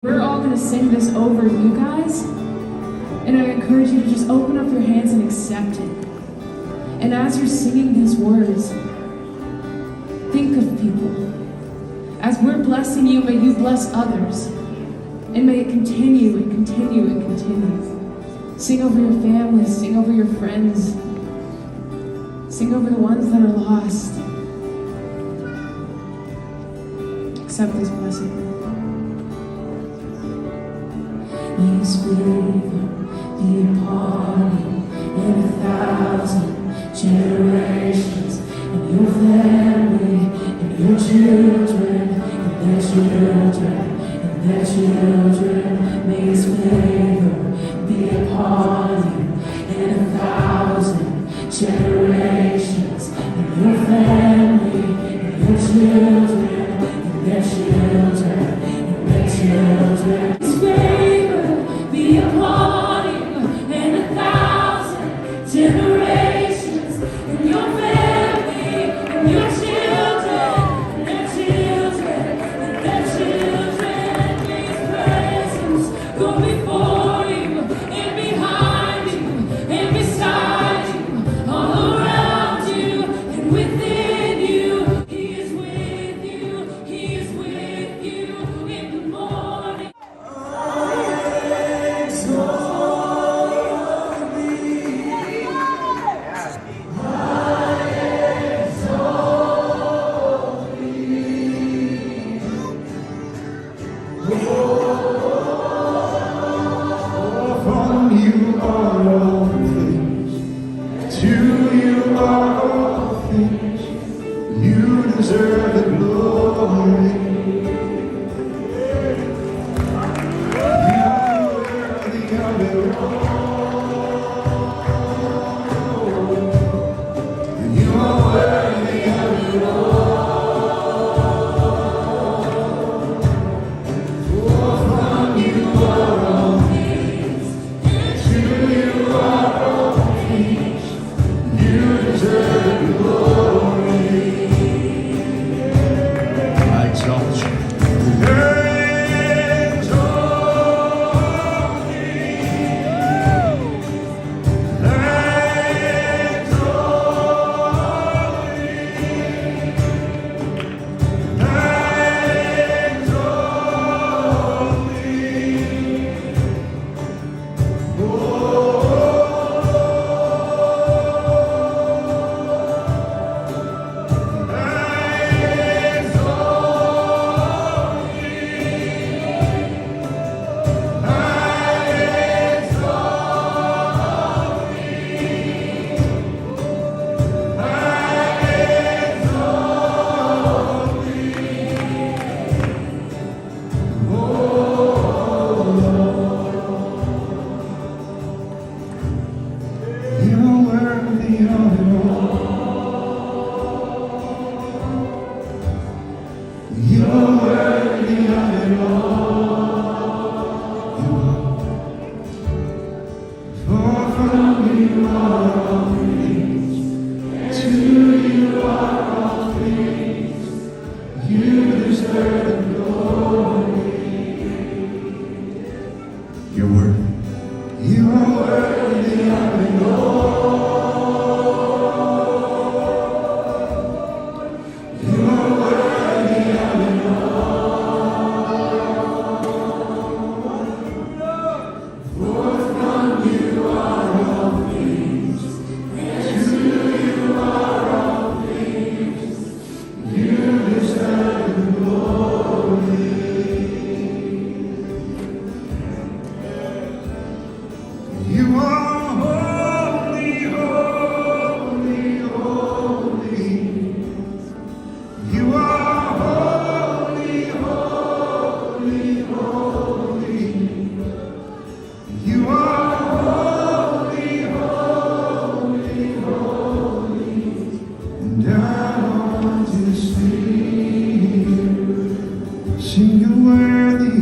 We're all going to sing this over you guys, and I encourage you to just open up your hands and accept it. And as you're singing these words, think of people. As we're blessing you, may you bless others, and may it continue and continue and continue. Sing over your family, sing over your friends, sing over the ones that are lost. Accept this blessing. May His favor be upon you in 1,000 generations, and your family, and your children, and their children, and their children. May His favor be upon you in 1,000 generations, and your family, and your children, and their children, and their children. His favor be upon you in 1,000 generations, and your family, and your children, and their children, and their children. May His presence go before you, and behind you, and beside you, all around you, and within you. He is with you, He is with you in the morning. From you are all things, to you are all things, you deserve the glory. You are worthy of it all. You are worthy of it all. For from you are all things, to you are all things, you deserve the glory. I exalt you. You're worthy of it all. You're worthy of it all. You are. For from you are all things, to you are all things, you deserve the glory. You're worthy. You are worthy of it all. You are worthy of it all. For from you are all things, and to you are all things, you deserve the glory. You are holy, holy, holy. You are holy, holy, holy. You are holy, holy, holy. And I want to sing you worthy.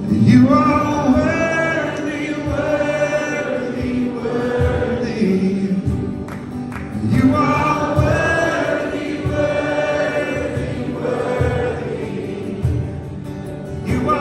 You are worthy, worthy, worthy. You are worthy, worthy, worthy. You are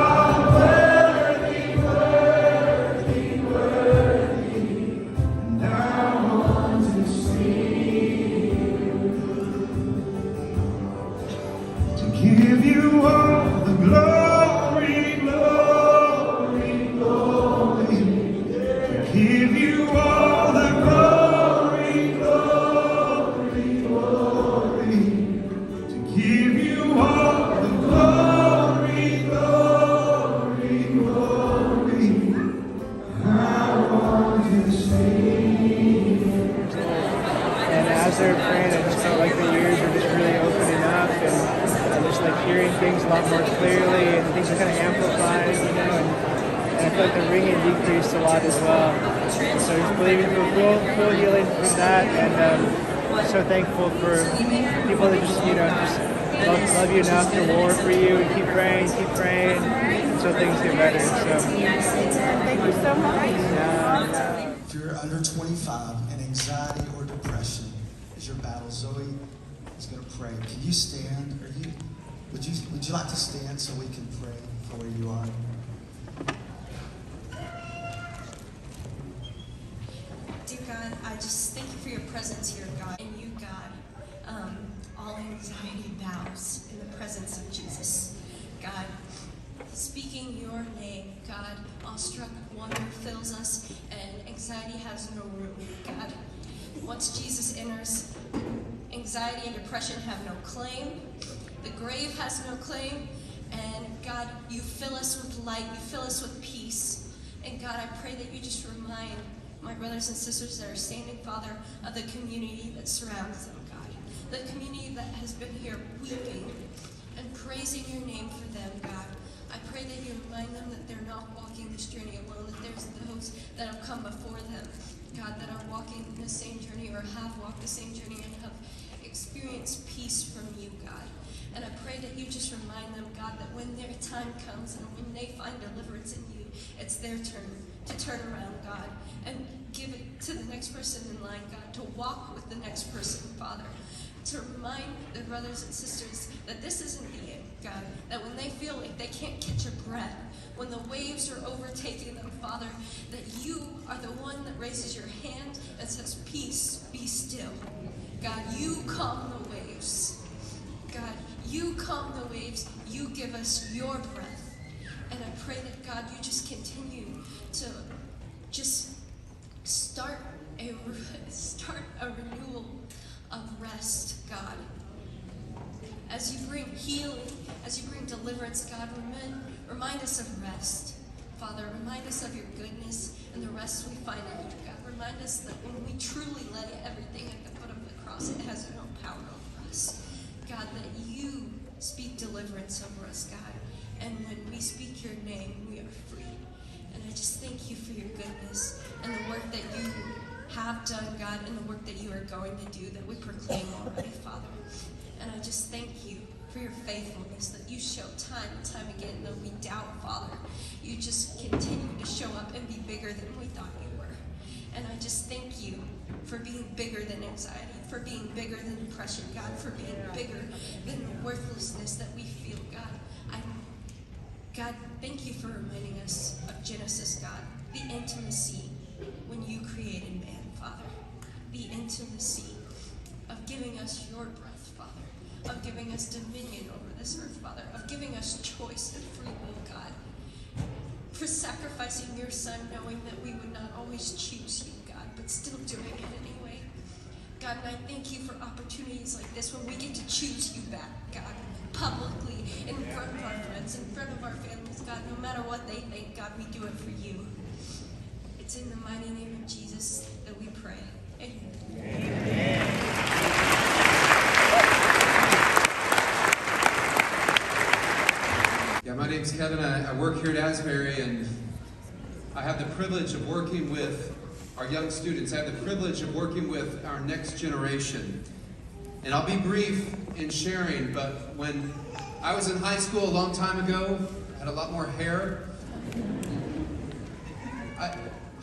more clearly, and things are kind of amplified, and I feel like the ringing decreased a lot as well. And so just believing for full healing from that, and so thankful for people that just love you enough to war for you and keep praying until things get better. So thank you so much. If you're under 25 and anxiety or depression is your battle, Zoe is going to pray. Can you stand? Would you like to stand so we can pray for where you are? Dear God, I just thank you for your presence here, God. And you, God, all anxiety bows in the presence of Jesus. God, speaking your name, God, awestruck wonder fills us, and anxiety has no room, God. Once Jesus enters, anxiety and depression have no claim. The grave has no claim. And God, you fill us with light. You fill us with peace. And God, I pray that you just remind my brothers and sisters that are standing, Father, of the community that surrounds them, God. The community that has been here weeping and praising your name for them, God. I pray that you remind them that they're not walking this journey alone, that there's those that have come before them, God, that are walking the same journey or have walked the same journey and have experienced peace from you, God. And I pray that you just remind them, God, that when their time comes and when they find deliverance in you, it's their turn to turn around, God, and give it to the next person in line, God, to walk with the next person, Father, to remind their brothers and sisters that this isn't the end, God, that when they feel like they can't catch a breath, when the waves are overtaking them, Father, that you are the one that raises your hand and says, peace, be still. God, you calm the waves. God, you calm the waves. You give us your breath. And I pray that, God, you just continue to just start a renewal of rest, God. As you bring healing, as you bring deliverance, God, remind us of rest. Father, remind us of your goodness and the rest we find in you, God. Remind us that when we truly lay everything at the foot of the cross, it has no power over us. God, that you speak deliverance over us, God. And when we speak your name, we are free. And I just thank you for your goodness and the work that you have done, God, and the work that you are going to do that we proclaim already, Father. And I just thank you for your faithfulness that you show time and time again, though we doubt, Father. You just continue to show up and be bigger than we thought you were. And I just thank you for being bigger than anxiety, for being bigger than depression, God, for being bigger than the worthlessness that we feel, God. God, thank you for reminding us of Genesis, God, the intimacy when you created man, Father. The intimacy of giving us your breath, Father, of giving us dominion over this earth, Father, of giving us choice and free will, God, for sacrificing your Son, knowing that we would not always choose you, God, but still doing it anyway. God, and I thank you for opportunities like this when we get to choose you back, God, publicly, in front of our friends, in front of our families, God, no matter what they think, God, we do it for you. It's in the mighty name of Jesus that we pray. Amen. Amen. Yeah, my name's Kevin. I work here at Asbury, and I have the privilege of working with our young students. I have the privilege of working with our next generation. And I'll be brief in sharing, but when I was in high school a long time ago, I had a lot more hair.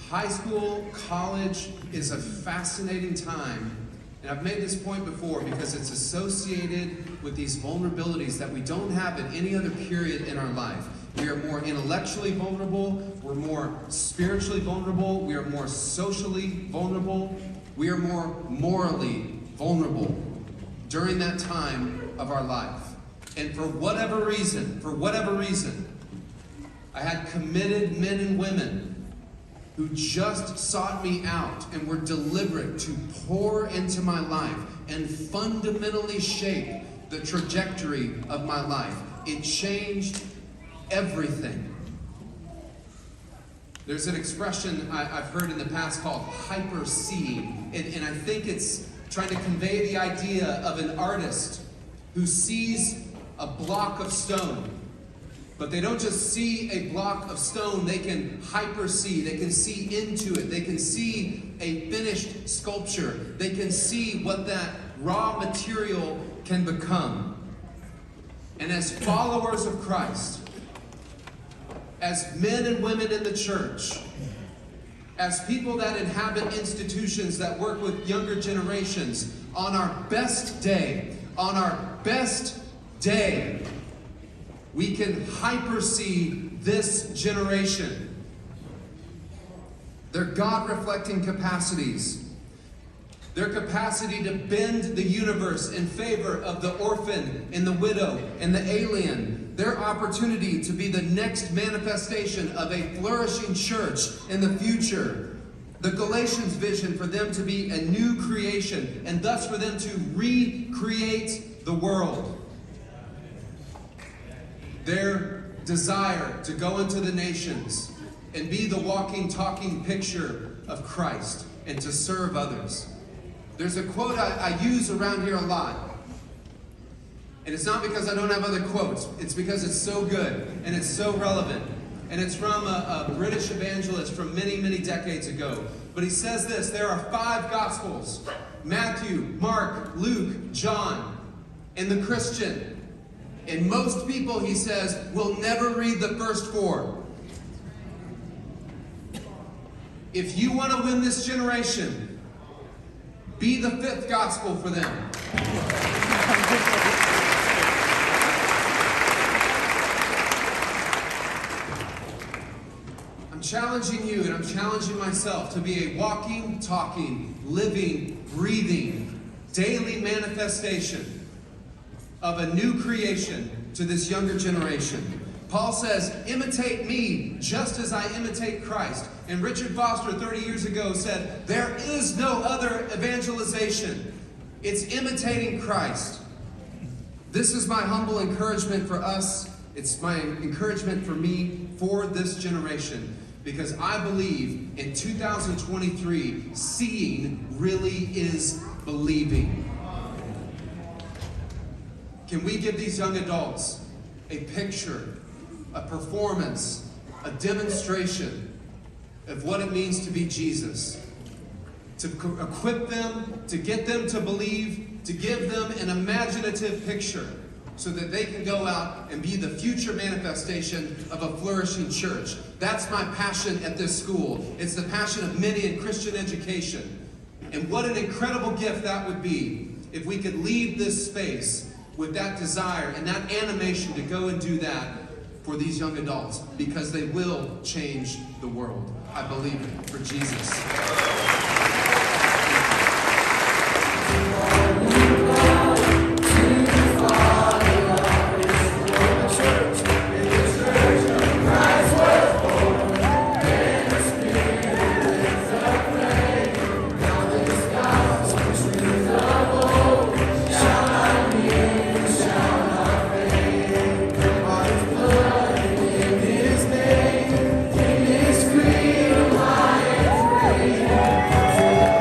High school, college is a fascinating time. And I've made this point before because it's associated with these vulnerabilities that we don't have at any other period in our life. We are more intellectually vulnerable. We're more spiritually vulnerable. We are more socially vulnerable. We are more morally vulnerable during that time of our life. And for whatever reason, I had committed men and women who just sought me out and were deliberate to pour into my life and fundamentally shape the trajectory of my life. It changed everything. There's an expression I've heard in the past called hyper-seeing, and I think it's trying to convey the idea of an artist who sees a block of stone. But they don't just see a block of stone, they can hyper-see, they can see into it, they can see a finished sculpture, they can see what that raw material can become. And as followers of Christ, as men and women in the church, as people that inhabit institutions that work with younger generations, on our best day, we can hyper-see this generation. Their God-reflecting capacities, their capacity to bend the universe in favor of the orphan and the widow and the alien, their opportunity to be the next manifestation of a flourishing church in the future, the Galatians' vision for them to be a new creation and thus for them to recreate the world. Their desire to go into the nations and be the walking, talking picture of Christ and to serve others. There's a quote I use around here a lot. And it's not because I don't have other quotes. It's because it's so good and it's so relevant. And it's from a British evangelist from many, many decades ago. But he says this: there are 5 Gospels: Matthew, Mark, Luke, John, and the Christian. And most people, he says, will never read the first 4. If you want to win this generation, be the 5th Gospel for them. I'm challenging you and I'm challenging myself to be a walking, talking, living, breathing, daily manifestation of a new creation to this younger generation. Paul says, imitate me just as I imitate Christ. And Richard Foster 30 years ago said, there is no other evangelization. It's imitating Christ. This is my humble encouragement for us. It's my encouragement for me, for this generation. Because I believe in 2023, seeing really is believing. Can we give these young adults a picture, a performance, a demonstration of what it means to be Jesus? To equip them, to get them to believe, to give them an imaginative picture so that they can go out and be the future manifestation of a flourishing church. That's my passion at this school. It's the passion of many in Christian education. And what an incredible gift that would be if we could leave this space with that desire and that animation to go and do that for these young adults, because they will change the world. I believe it, for Jesus. Freedom, lion, free.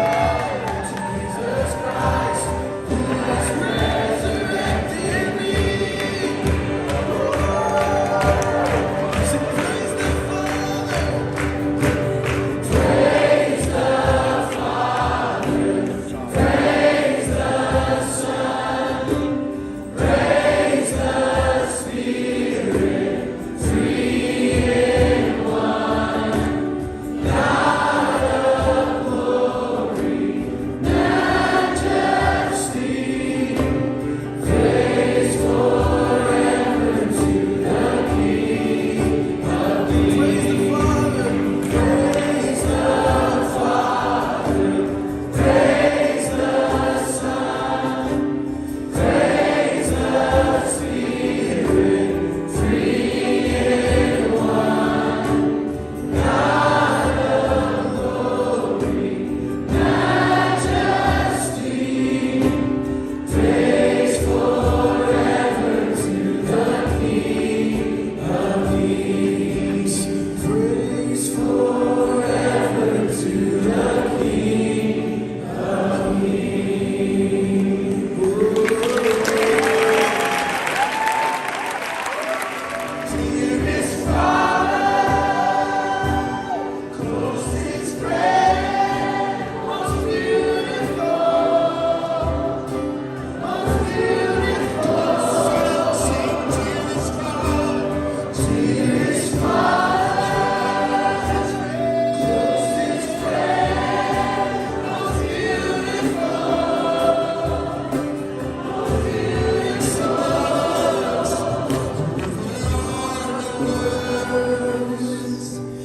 words